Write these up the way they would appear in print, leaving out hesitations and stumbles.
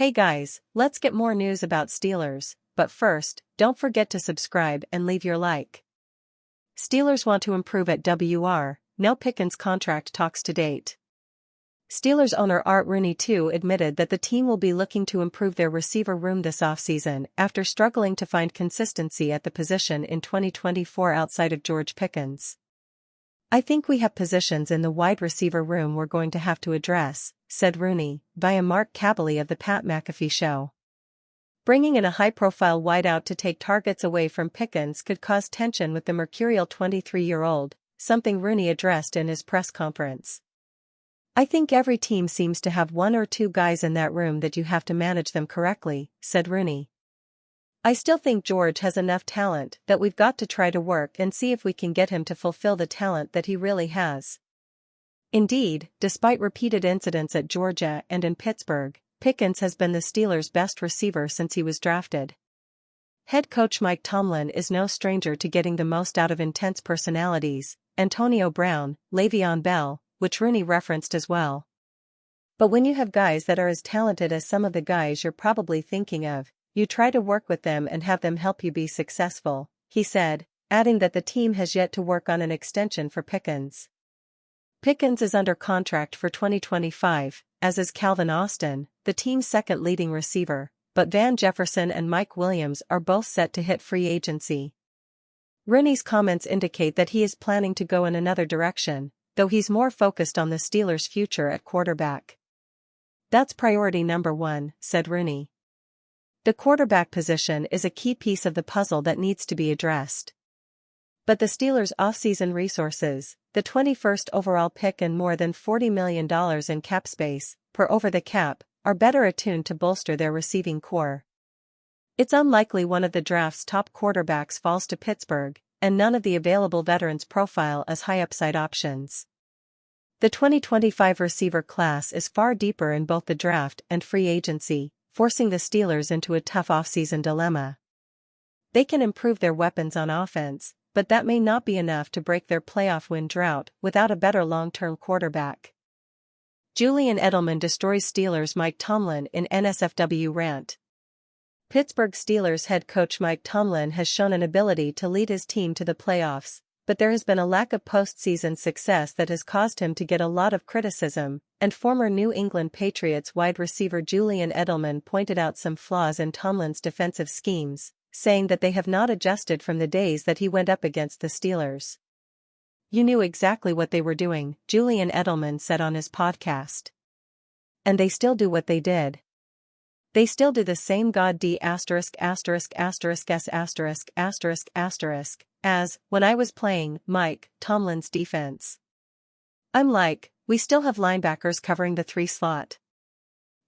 Hey guys, let's get more news about Steelers, but first, don't forget to subscribe and leave your like. Steelers want to improve at No Pickens contract talks to date. Steelers owner Art Rooney too admitted that the team will be looking to improve their receiver room this offseason after struggling to find consistency at the position in 2024 outside of George Pickens. "I think we have positions in the wide receiver room we're going to have to address," said Rooney, via Mark Kaboly of the Pat McAfee Show. Bringing in a high-profile wideout to take targets away from Pickens could cause tension with the mercurial 23-year-old, something Rooney addressed in his press conference. "I think every team seems to have one or two guys in that room that you have to manage them correctly," said Rooney. "I still think George has enough talent that we've got to try to work and see if we can get him to fulfill the talent that he really has." Indeed, despite repeated incidents at Georgia and in Pittsburgh, Pickens has been the Steelers' best receiver since he was drafted. Head coach Mike Tomlin is no stranger to getting the most out of intense personalities, Antonio Brown, Le'Veon Bell, which Rooney referenced as well. "But when you have guys that are as talented as some of the guys you're probably thinking of, you try to work with them and have them help you be successful," he said, adding that the team has yet to work on an extension for Pickens. Pickens is under contract for 2025, as is Calvin Austin, the team's second leading receiver, but Van Jefferson and Mike Williams are both set to hit free agency. Rooney's comments indicate that he is planning to go in another direction, though he's more focused on the Steelers' future at quarterback. "That's priority number one," said Rooney. "The quarterback position is a key piece of the puzzle that needs to be addressed. But the Steelers' offseason resources, the 21st overall pick and more than $40 million in cap space, per over the cap, are better attuned to bolster their receiving core. It's unlikely one of the draft's top quarterbacks falls to Pittsburgh, and none of the available veterans profile as high upside options. The 2025 receiver class is far deeper in both the draft and free agency, forcing the Steelers into a tough offseason dilemma. They can improve their weapons on offense, but that may not be enough to break their playoff win drought without a better long-term quarterback." Julian Edelman destroys Steelers Mike Tomlin in NSFW rant. Pittsburgh Steelers head coach Mike Tomlin has shown an ability to lead his team to the playoffs, but there has been a lack of postseason success that has caused him to get a lot of criticism, and former New England Patriots wide receiver Julian Edelman pointed out some flaws in Tomlin's defensive schemes, saying that they have not adjusted from the days that he went up against the Steelers. "You knew exactly what they were doing," Julian Edelman said on his podcast. "And they still do what they did. They still do the same as when I was playing Mike Tomlin's defense. I'm like, we still have linebackers covering the 3 slot.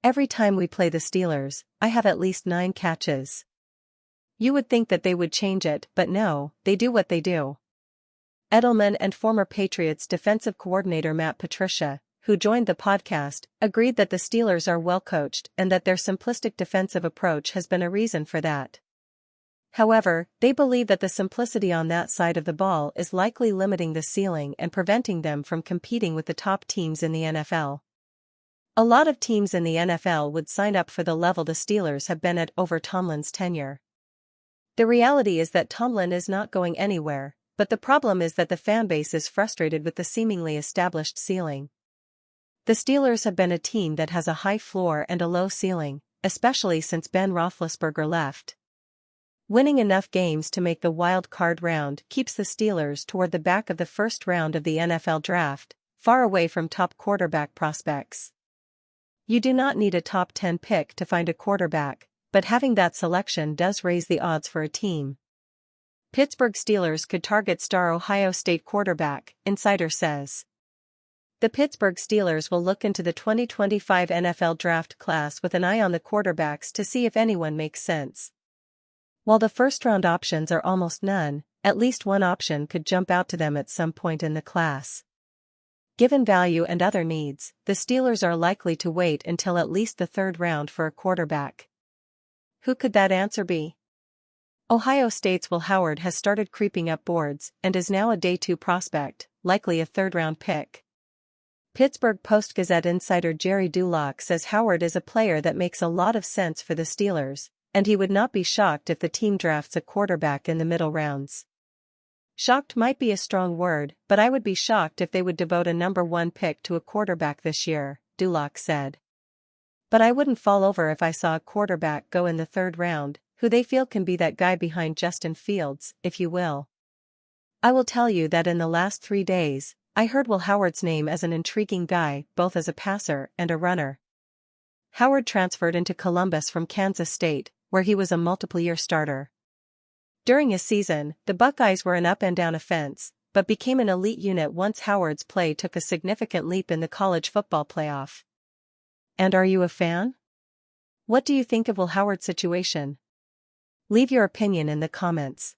Every time we play the Steelers, I have at least 9 catches. You would think that they would change it, but no, they do what they do." Edelman and former Patriots defensive coordinator Matt Patricia, who joined the podcast, agreed that the Steelers are well coached and that their simplistic defensive approach has been a reason for that. However, they believe that the simplicity on that side of the ball is likely limiting the ceiling and preventing them from competing with the top teams in the NFL. "A lot of teams in the NFL would sign up for the level the Steelers have been at over Tomlin's tenure. The reality is that Tomlin is not going anywhere, but the problem is that the fanbase is frustrated with the seemingly established ceiling. The Steelers have been a team that has a high floor and a low ceiling, especially since Ben Roethlisberger left. Winning enough games to make the wild card round keeps the Steelers toward the back of the first round of the NFL draft, far away from top quarterback prospects. You do not need a top 10 pick to find a quarterback, but having that selection does raise the odds for a team. Pittsburgh Steelers could target star Ohio State quarterback, insider says. The Pittsburgh Steelers will look into the 2025 NFL draft class with an eye on the quarterbacks to see if anyone makes sense. While the first-round options are almost none, at least one option could jump out to them at some point in the class. Given value and other needs, the Steelers are likely to wait until at least the 3rd round for a quarterback. Who could that answer be? Ohio State's Will Howard has started creeping up boards and is now a day 2 prospect, likely a 3rd-round pick. Pittsburgh Post-Gazette insider Jerry Dulac says Howard is a player that makes a lot of sense for the Steelers, and he would not be shocked if the team drafts a quarterback in the middle rounds. Shocked might be a strong word, but I would be shocked if they would devote a number 1 pick to a quarterback this year, Dulac said. But I wouldn't fall over if I saw a quarterback go in the 3rd round, who they feel can be that guy behind Justin Fields, if you will. I will tell you that in the last 3 days, I heard Will Howard's name as an intriguing guy, both as a passer and a runner. Howard transferred into Columbus from Kansas State, where he was a multiple-year starter. During his season, the Buckeyes were an up-and-down offense, but became an elite unit once Howard's play took a significant leap in the college football playoff. And are you a fan? What do you think of Will Howard's situation? Leave your opinion in the comments.